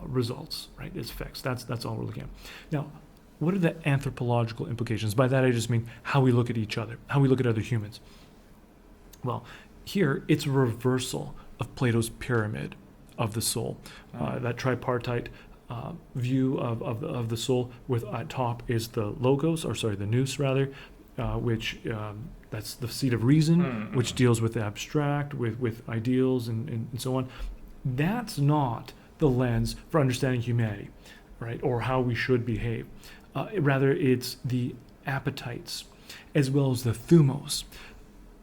A: results, right? It's effects. That's all we're looking at. Now, what are the anthropological implications? By that I just mean how we look at each other, how we look at other humans. Well, here it's a reversal of Plato's pyramid of the soul, that tripartite view of the soul, with at top is the the nous rather, which that's the seat of reason, which deals with the abstract, with ideals and so on. That's not the lens for understanding humanity, right, or how we should behave. Rather, it's the appetites as well as the thumos.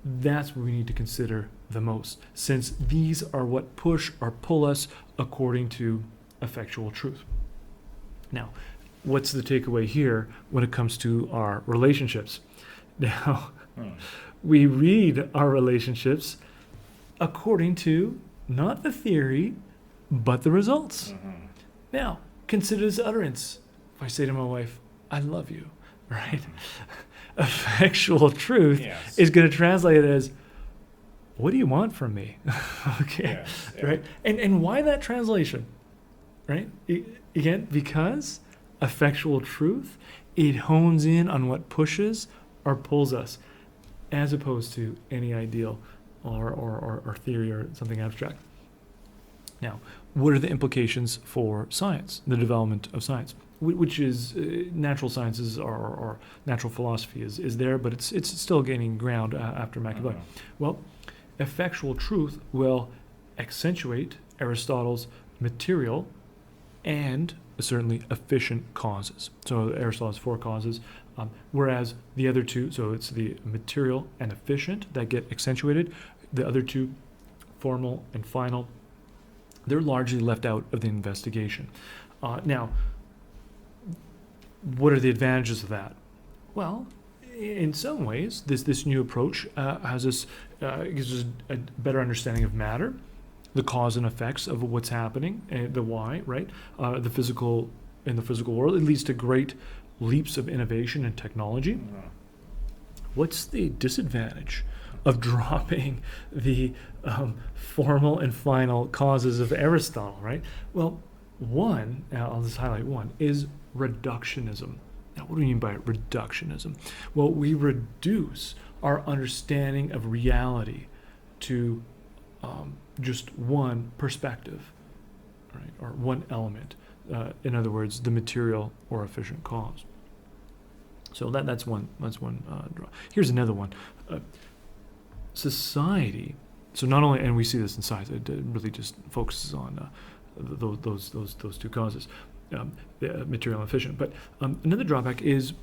A: That's what we need to consider the most, since these are what push or pull us according to effectual truth. Now, what's the takeaway here when it comes to our relationships? Now, we read our relationships according to not the theory, but the results. Now, consider this utterance. If I say to my wife, I love you, right? Effectual truth is going to translate it as, what do you want from me? Okay,
B: Yeah.
A: right? And why that translation, right? Again, because effectual truth, it hones in on what pushes or pulls us, as opposed to any ideal or theory or something abstract. Now, what are the implications for science, the development of science? Which is natural sciences or natural philosophy is there, but it's still gaining ground after Machiavelli. Well, effectual truth will accentuate Aristotle's material and certainly efficient causes. So Aristotle has 4 causes, whereas the other 2, so it's the material and efficient that get accentuated. The other 2, formal and final, they're largely left out of the investigation. Now, what are the advantages of that? Well, in some ways, this new approach gives us a better understanding of matter, the cause and effects of what's happening, and the why, right? In the physical world, it leads to great leaps of innovation and technology. What's the disadvantage of dropping the formal and final causes of Aristotle, right? Well, one, I'll just highlight one, is reductionism. Now, what do we mean by reductionism? Well, we reduce our understanding of reality to just one perspective, right, or one element. In other words, the material or efficient cause. So that's one draw. Here's another one. Society. So not only, and we see this in science, it really just focuses on those 2 causes, material and efficient. But another drawback is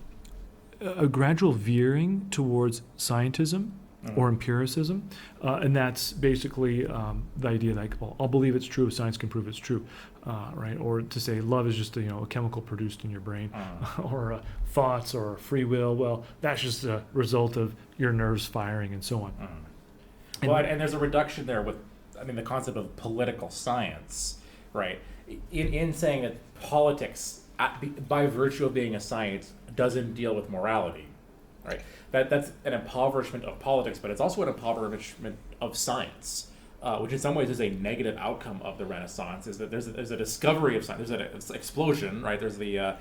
A: a gradual veering towards scientism or empiricism, and that's basically the idea like, well, I'll believe it's true if science can prove it's true, right? Or to say love is just a chemical produced in your brain, or thoughts or free will. Well, that's just a result of your nerves firing and so on.
B: And there's a reduction there with, the concept of political science, right? In saying that politics, by virtue of being a science, doesn't deal with morality, right? That's an impoverishment of politics, but it's also an impoverishment of science, which in some ways is a negative outcome of the Renaissance. Is that there's a discovery of science, there's an explosion, right? There's the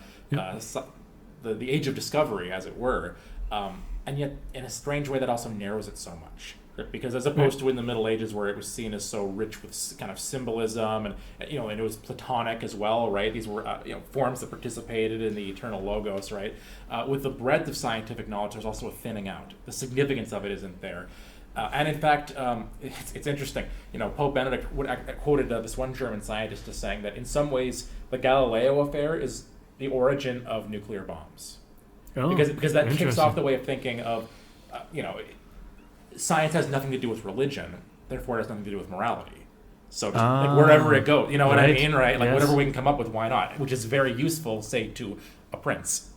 B: age of discovery, as it were, and yet in a strange way that also narrows it so much. Because as opposed to in the Middle Ages, where it was seen as so rich with kind of symbolism, and it was Platonic as well, right? These were forms that participated in the eternal logos, right? With the breadth of scientific knowledge, there's also a thinning out. The significance of it isn't there, and in fact, it's interesting. Pope Benedict quoted this one German scientist as saying that in some ways the Galileo affair is the origin of nuclear bombs, because that kicks off the way of thinking of, science has nothing to do with religion, therefore it has nothing to do with morality. So just, like, wherever it goes, you know what I mean, right? Like whatever we can come up with, why not? Which is very useful, say, to a prince.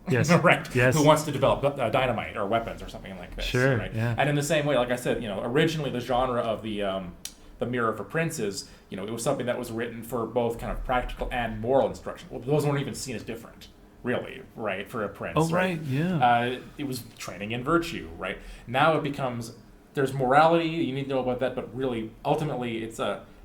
A: Yes.
B: Right.
A: Yes.
B: Who wants to develop dynamite or weapons or something like this.
A: Sure.
B: Right?
A: Yeah.
B: And in the same way, like I said, originally the genre of the Mirror for Princes, it was something that was written for both kind of practical and moral instruction. Well, those weren't even seen as different, really, right, for a prince.
A: Oh, right, yeah.
B: It was training in virtue, right? Now it becomes, there's morality, you need to know about that, but really, ultimately, it's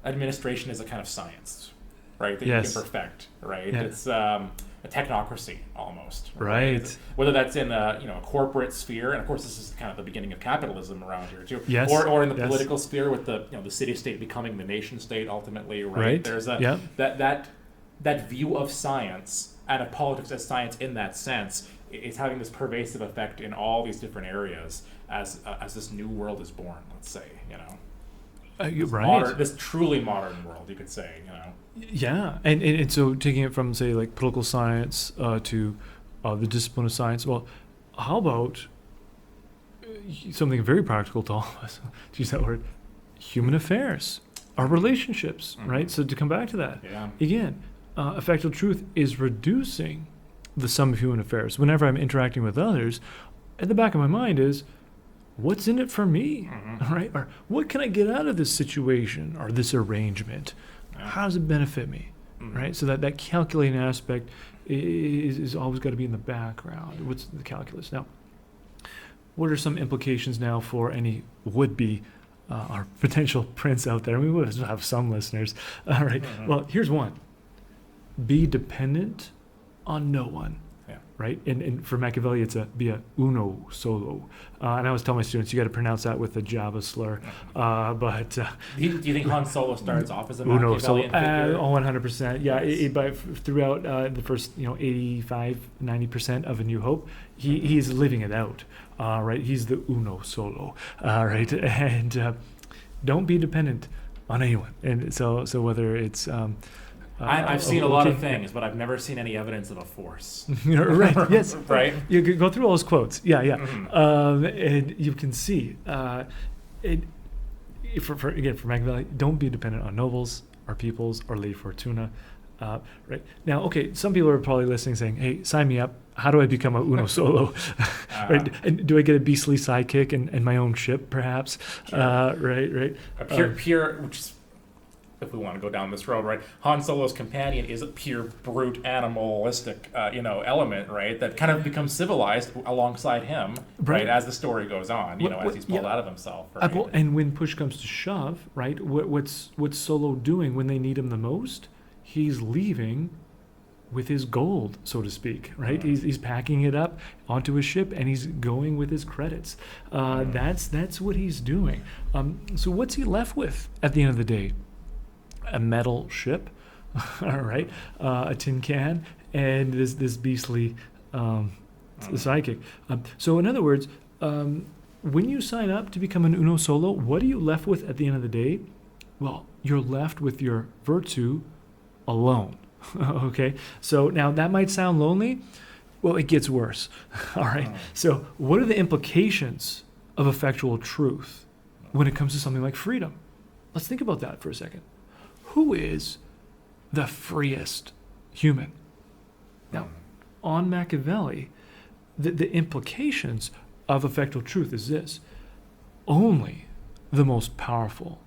B: administration is a kind of science, right, that you can perfect, right? Yeah. It's a technocracy, almost.
A: Right.
B: Whether that's in a corporate sphere, and of course this is kind of the beginning of capitalism around here too,
A: yes.
B: or in the political sphere with the the city-state becoming the nation-state ultimately, right? There's that view of science and of politics as science in that sense is having this pervasive effect in all these different areas as this new world is born, let's say, this truly modern world, you could say,
A: Yeah, and so taking it from, say, like political science to the discipline of science, well, how about something very practical to all of us, to use that word, human affairs, our relationships, right? So to come back to that, again, effective truth is reducing the sum of human affairs. Whenever I'm interacting with others, at the back of my mind is, what's in it for me, right? Or what can I get out of this situation or this arrangement? How does it benefit me, right? So that calculating aspect is always got to be in the background. What's the calculus? Now, what are some implications now for any would-be our potential prince out there. We will have some listeners. All right. Well, here's one. Be dependent on no one.
B: Yeah.
A: Right? And for Machiavelli, it's be a uno solo. And I always tell my students, you got to pronounce that with the Java slur. But
B: do you think Han Solo starts off as a
A: uno solo?
B: Machiavellian figure?
A: 100%. Yeah.
B: Yes.
A: Throughout the first, 85, 90% of A New Hope, he's living it out. Right? He's the uno solo. Right? And don't be dependent on anyone. And so whether it's
B: I've seen a lot of things, but I've never seen any evidence of a force.
A: Right. Yes.
B: Right.
A: You could go through all those quotes. Yeah.
B: Mm-hmm.
A: And you can see for Machiavelli, don't be dependent on nobles or peoples or Lady Fortuna. Right now, okay. Some people are probably listening, saying, "Hey, sign me up. How do I become a uno solo? Right? And do I get a beastly sidekick and my own ship, perhaps? Sure. Right.
B: A pure, which is, if we want to go down this road, right? Han Solo's companion is a pure brute, animalistic, element, right? That kind of becomes civilized alongside him, right? As the story goes on, as he's pulled out of himself. Right?
A: And when push comes to shove, right? What's Solo doing when they need him the most? He's leaving with his gold, so to speak, right? He's packing it up onto his ship and he's going with his credits. That's what he's doing. So what's he left with at the end of the day? A metal ship, all right, a tin can, and this beastly sidekick. So in other words, when you sign up to become an uno solo, what are you left with at the end of the day? Well, you're left with your virtue alone. Okay, so now that might sound lonely. Well, it gets worse. All right. So what are the implications of effectual truth when it comes to something like freedom? Let's think about that for a second. Who is the freest human? Now, on Machiavelli, the implications of effectual truth is this. Only the most powerful,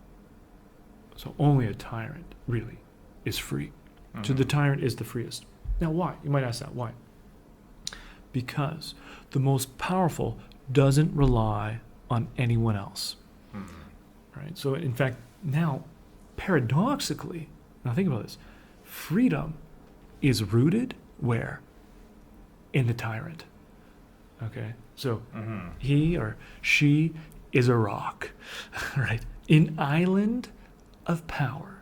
A: so only a tyrant, really, is free. So the tyrant is the freest. Now, why? You might ask that. Why? Because the most powerful doesn't rely on anyone else. Right? So, in fact, now, paradoxically, now think about this, freedom is rooted where? In the tyrant. Okay? So he or she is a rock, right? An island of power.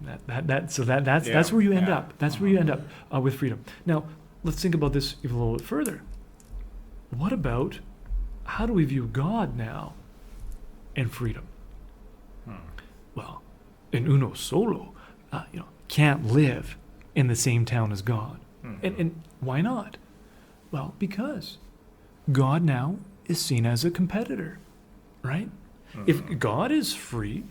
A: That's where you end up. That's where you end up with freedom. Now, let's think about this even a little bit further. What about, how do we view God now and freedom? Well, an uno solo, can't live in the same town as God. And why not? Well, because God now is seen as a competitor, right? If God is free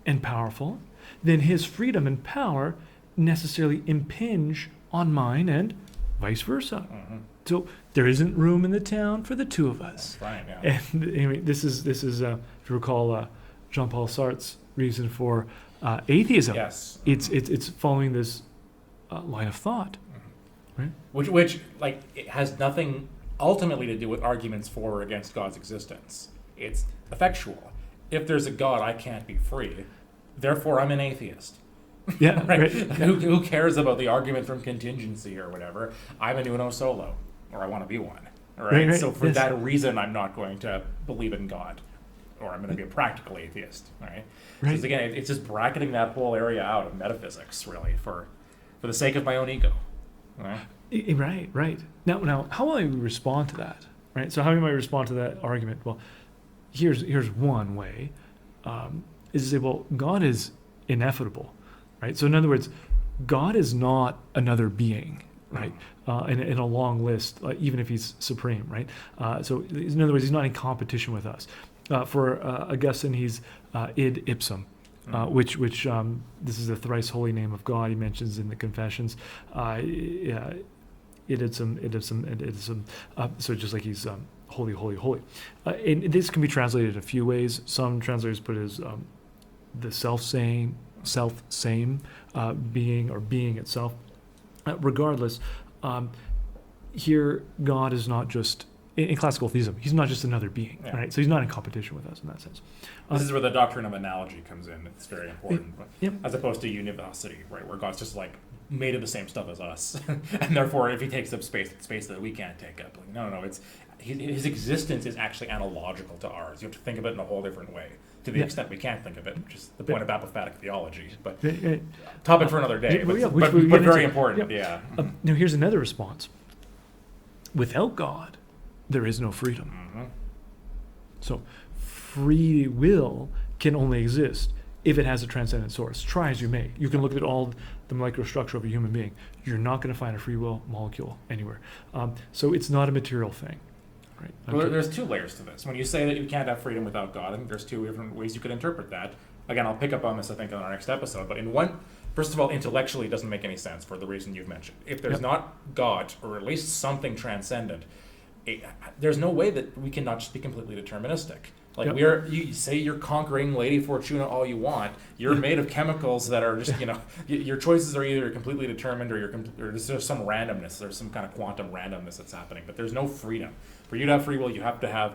A: and powerful, then his freedom and power necessarily impinge on mine and vice versa. So there isn't room in the town for the two of us.
B: That's right, yeah.
A: And anyway, this is if you recall Jean-Paul Sartre's reason for atheism.
B: Yes.
A: It's following this line of thought, right?
B: Which it has nothing ultimately to do with arguments for or against God's existence. It's effectual. If there's a God, I can't be free. Therefore, I'm an atheist.
A: Yeah.
B: Right?
A: Right.
B: Who cares about the argument from contingency or whatever? I'm an uno solo, or I want to be one. Right? So for that reason, I'm not going to believe in God, or I'm going to be a practical atheist. Right? Because again, it's just bracketing that whole area out of metaphysics, really, for the sake of my own ego. Right?
A: Right. Now, how will I respond to that? Right. So how am I respond to that argument? Well, here's one way, is to say, well, God is ineffable, right? So in other words, God is not another being, right? In a long list, even if he's supreme, right? So in other words, he's not in competition with us. For Augustine, he's id ipsum, which this is the thrice holy name of God he mentions in the Confessions. Id ipsum. So just like he's holy, holy, holy. And this can be translated a few ways. Some translators put it as the self-same being or being itself. Regardless, here God is not just in classical theism, he's not just another being,
B: Yeah.
A: right? So he's not in competition with us in that sense.
B: This is where the doctrine of analogy comes in. It's very important,
A: Yep.
B: as opposed to univocity, right, where God's just like made of the same stuff as us, and therefore, if he takes up space that we can't take up, like, no, it's his existence is actually analogical to ours. You have to think of it in a whole different way, to the extent we can't think of it, which is the point of apophatic theology. But topic for another day, but very important. Yeah.
A: Now here's another response. Without God, there is no freedom.
B: Mm-hmm.
A: So free will can only exist if it has a transcendent source. Try as you may. You can look at all the molecular structure of a human being. You're not going to find a free will molecule anywhere. So it's not a material thing. Right? Okay.
B: Well, there's two layers to this. When you say that you can't have freedom without God, I think there's two different ways you could interpret that. Again, I'll pick up on this, I think, on our next episode. But in one, first of all, intellectually, it doesn't make any sense for the reason you've mentioned. If there's not God, or at least something transcendent, there's no way that we cannot just be completely deterministic. Like you say you're conquering Lady Fortuna all you want. You're made of chemicals that are just, your choices are either completely determined or there's just some randomness. There's some kind of quantum randomness that's happening. But there's no freedom. For you to have free will, you have to have,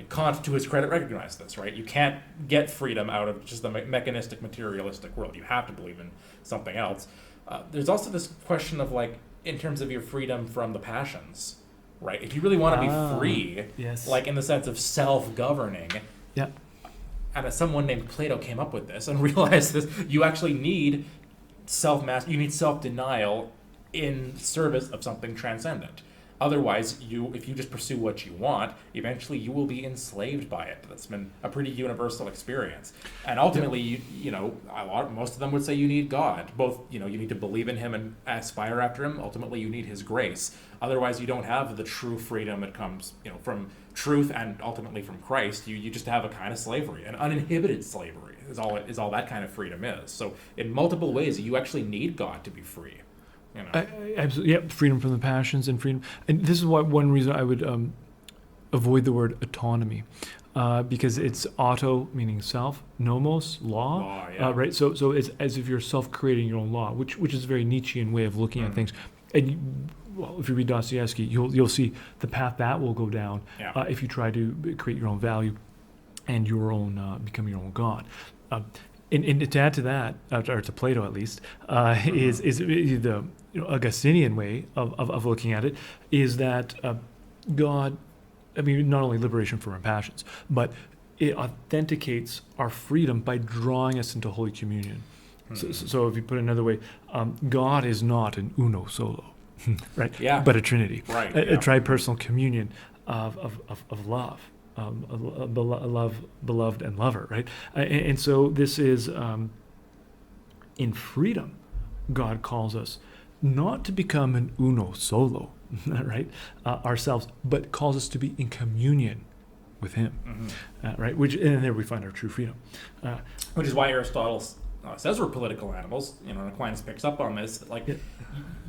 B: Kant, to his credit, recognized this, right? You can't get freedom out of just the mechanistic, materialistic world. You have to believe in something else. There's also this question of, like, in terms of your freedom from the passions. Right, if you really want to be free, like in the sense of self-governing, and as someone named Plato came up with this and realized this, you actually need you need self-denial in service of something transcendent. Otherwise, if you just pursue what you want, eventually you will be enslaved by it. That's been a pretty universal experience. And ultimately, most of them would say you need God. Both, you need to believe in him and aspire after him. Ultimately, you need his grace. Otherwise, you don't have the true freedom that comes, from truth and ultimately from Christ. You just have a kind of slavery, an uninhibited slavery is all that kind of freedom is. So in multiple ways, you actually need God to be free.
A: Absolutely, freedom from the passions and freedom. And this is one reason I would avoid the word autonomy, because it's auto, meaning self, nomos, law, right? So it's as if you're self-creating your own law, which is a very Nietzschean way of looking at things. And if you read Dostoevsky, you'll see the path that will go down if you try to create your own value and your own become your own God. And to add to that, or to Plato at least, is the Augustinian way of looking at it, is that God, not only liberation from our passions, but it authenticates our freedom by drawing us into Holy Communion. So if you put it another way, God is not an uno solo, right? But a Trinity,
B: right?
A: A tripersonal communion of love. Beloved and lover, right? And so this is in freedom. God calls us not to become an uno solo, right, ourselves, but calls us to be in communion with Him, right? And there we find our true freedom.
B: Which is why Aristotle says we're political animals. And Aquinas picks up on this. Like,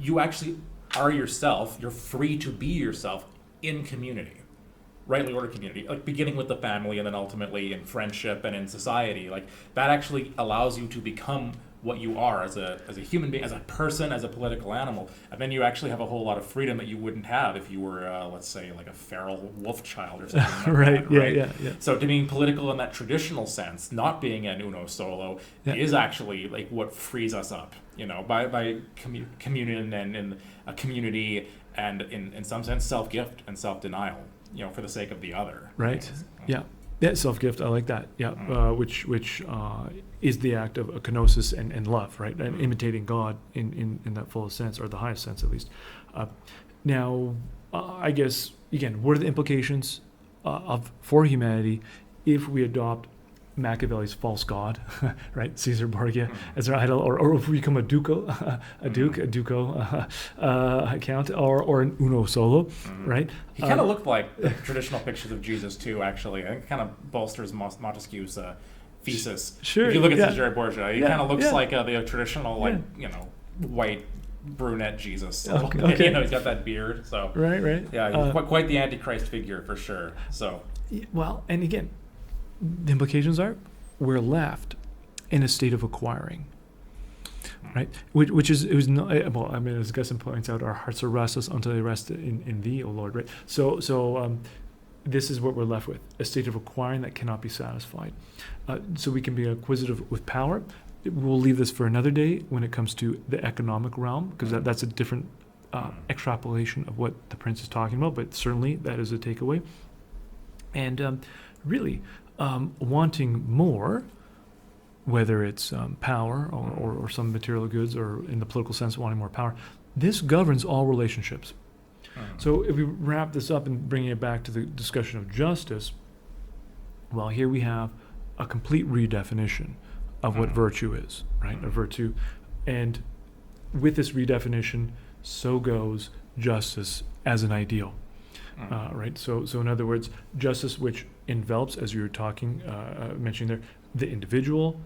B: you actually are yourself. You're free to be yourself in community. Rightly ordered community, like beginning with the family and then ultimately in friendship and in society. Like, that actually allows you to become what you are as a human being, as a person, as a political animal. And then you actually have a whole lot of freedom that you wouldn't have if you were, let's say, like a feral wolf child or something like that. Right? Yeah. So to being political in that traditional sense, not being an uno solo, is actually like what frees us up, by communion and in a community and in some sense self-gift and self-denial. For the sake of the other.
A: Right. Yeah, self-gift. I like that. Yeah, which is the act of kenosis and love, right? And imitating God in that fullest sense, or the highest sense at least. Now, I guess again, what are the implications for humanity if we adopt Machiavelli's false god, right? Caesar Borgia as our idol, or if we become a duco, count, or an uno solo, right?
B: He kind of looked like the traditional pictures of Jesus too. Actually, I think it kind of bolsters Montesquieu's thesis.
A: Sure.
B: If you look at Caesar Borgia, he kind of looks like the traditional, white brunette Jesus.
A: Okay.
B: He's got that beard. So
A: right.
B: Yeah, he's quite the Antichrist figure for sure. So
A: well, and again, the implications are we're left in a state of acquiring. right? Which is, it was not, well, I mean, as Augustine points out, our hearts are restless until they rest in thee, O Lord, right? So this is what we're left with, a state of requiring that cannot be satisfied. So we can be acquisitive with power. We'll leave this for another day when it comes to the economic realm, because that's a different extrapolation of what the prince is talking about, but certainly that is a takeaway. And really, wanting more, whether it's power or some material goods, or in the political sense wanting more power, this governs all relationships. So if we wrap this up and bring it back to the discussion of justice, well, here we have a complete redefinition of what virtue is, right? A virtue. And with this redefinition, so goes justice as an ideal, right? So in other words, justice which envelops, as you were talking, mentioning there, the individual,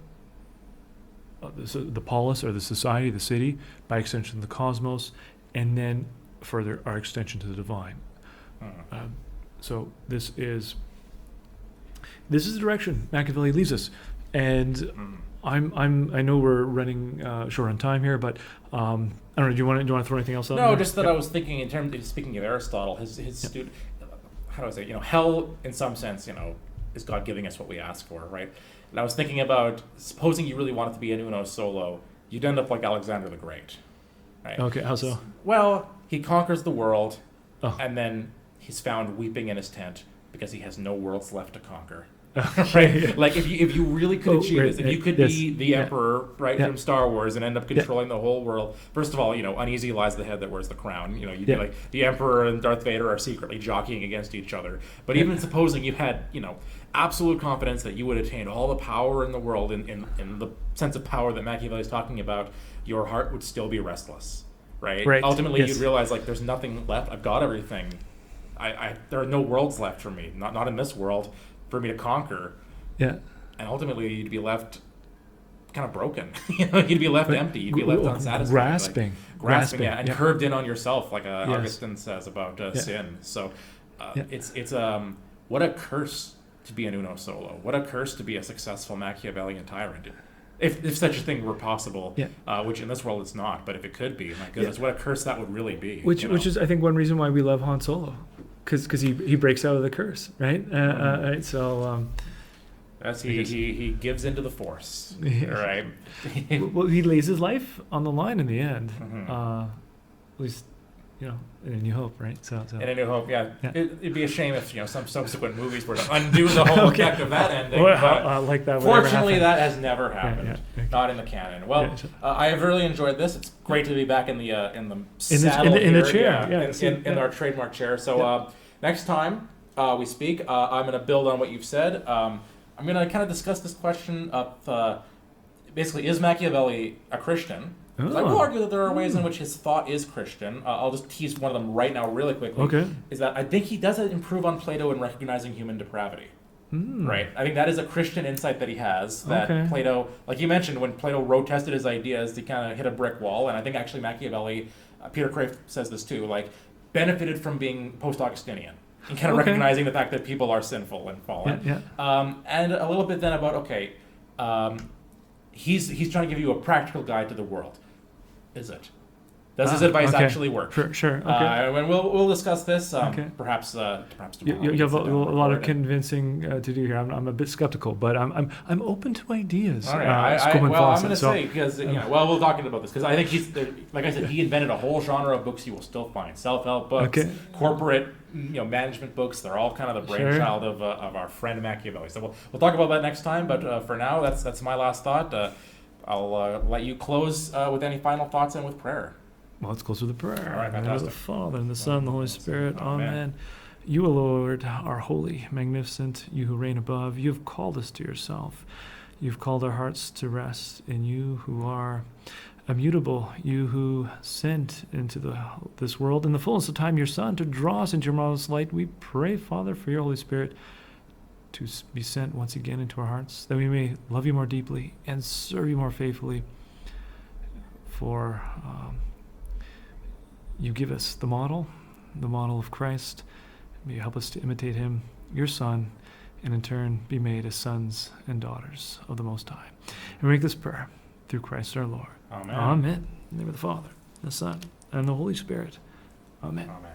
A: the polis or the society, the city, by extension the cosmos, and then further our extension to the divine. So this is the direction Machiavelli leaves us, and I know we're running short on time here, but I don't know. Do you want to throw anything else out?
B: No,
A: there?
B: just that I was thinking in terms of speaking of Aristotle, his student. How do I say? Hell in some sense, is God giving us what we ask for, right? And I was thinking about, supposing you really wanted to be an uno solo, you'd end up like Alexander the Great, right?
A: Okay, how so?
B: Well, he conquers the world, and then he's found weeping in his tent because he has no worlds left to conquer. Right? Like if you really could achieve this, if you could be the emperor, right, from Star Wars and end up controlling the whole world. First of all, uneasy lies the head that wears the crown. You'd be like the emperor and Darth Vader are secretly jockeying against each other. But even supposing you had, absolute confidence that you would attain all the power in the world in the sense of power that Machiavelli is talking about, your heart would still be restless. Right? Ultimately, you'd realize, like, there's nothing left. I've got everything. There are no worlds left for me. Not in this world for me to conquer. Yeah. And ultimately, you'd be left kind of broken. You'd be left empty. You'd be left unsatisfied. Grasping, yeah, and curved in on yourself, like Augustine says about sin. So it's what a curse to be an uno solo. What a curse to be a successful Machiavellian tyrant. If such a thing were possible, which in this world it's not, but if it could be, my goodness, what a curse that would really be.
A: Which is, I think, one reason why we love Han Solo, because he breaks out of the curse, right? Right. So
B: he gives into the Force, right?
A: Well, he lays his life on the line in the end, at least. In A New Hope, right? So.
B: In A New Hope, yeah. It'd be a shame if some subsequent movies were to undo the whole effect of that ending.
A: Well, like that.
B: Fortunately, that has never happened. Not in the canon. Well, I have really enjoyed this. It's great to be back in the saddle
A: in the chair,
B: in our trademark chair. So next time we speak, I'm going to build on what you've said. I'm going to kind of discuss this question of basically, is Machiavelli a Christian? I will argue that there are ways in which his thought is Christian. I'll just tease one of them right now really quickly. Okay. Is that I think he does improve on Plato in recognizing human depravity. Right? I think that is a Christian insight that he has, that Plato, like you mentioned, when Plato road-tested his ideas, he kind of hit a brick wall, and I think actually Machiavelli, Peter Crave says this too, like, benefited from being post-Augustinian and kind of recognizing the fact that people are sinful and fallen. And a little bit then about, he's trying to give you a practical guide to the world. Is it? Does his advice actually work?
A: Sure. Okay.
B: And we'll discuss this perhaps tomorrow.
A: You have a lot of convincing to do here. I'm a bit skeptical, but I'm open to ideas.
B: All right. I'm going to say because we're talking about this because I think he's like I said, he invented a whole genre of books you will still find: self-help books, corporate management books. They're all kind of the brainchild of our friend Machiavelli. So we'll talk about that next time. But for now, that's my last thought. I'll let you close with any final thoughts and with prayer.
A: Well, let's close with a prayer.
B: All right,
A: in the name of the Father, and the Son, and the Holy Spirit. Amen. You, O Lord, are holy, magnificent, you who reign above. You have called us to yourself. You've called our hearts to rest in you who are immutable, you who sent into this world in the fullness of time your Son to draw us into your marvelous light. We pray, Father, for your Holy Spirit to be sent once again into our hearts, that we may love you more deeply and serve you more faithfully. For you give us the model of Christ. May you help us to imitate him, your Son, and in turn be made as sons and daughters of the Most High. And we make this prayer through Christ our Lord.
B: Amen.
A: Amen. In the name of the Father, the Son, and the Holy Spirit. Amen.
B: Amen.